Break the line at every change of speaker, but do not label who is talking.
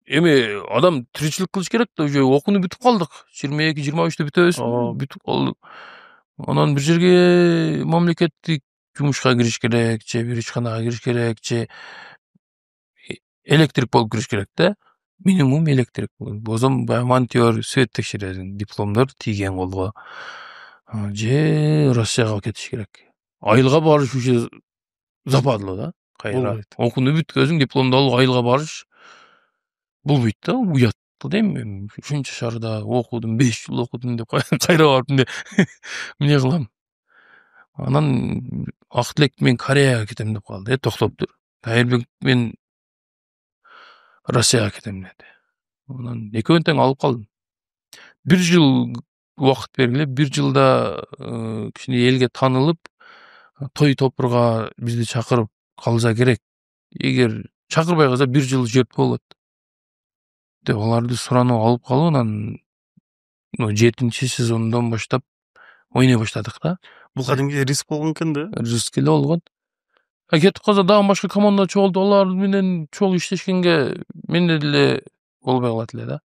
Эми адам тиричилик кылыш керек да, уже окууну бүтүп калдык. 22-23-тө бүтөбүз, бүтүп калдык. Анан бир жерге мамлекеттик жумушка кириш керек, же бир ишканага кириш керек, же электрик болуп кириш керек да. Минимум электрик. Бозом баягы монтёр, свет текшерердин дипломдор тийген колго. Же Россияга кетиш керек. Айылга барыш уже западлы да. Кайра окууну бүткөзүң, дипломду алып айылга барыш болбойт да, уят да дейм мен. Ушунча шаарда окудум, 5 жыл окудум деп кайра барып эмне кылам? Анан Актилек мен Кореяга кетем деп калды. Токтоп тур. Кайырбек мен Россияга кетем деди. Анан экөөнү тең алып калдым. 1 жыл убакыт бергиле, 1 жылда кичине элге танылып, той топурга бизди чакырып калса керек. Эгер чакырбай калса 1 жыл жеп болот деп аларды суранып алып калып, анан 7-сезондон баштап ойной баштадык да.
Бул кадимки риск болгон экен да.
Риск эле болгон. Кетип калса дагы башка команда чогултуп алар менен чогуу иштешкенге менде деле болбой калат эле да.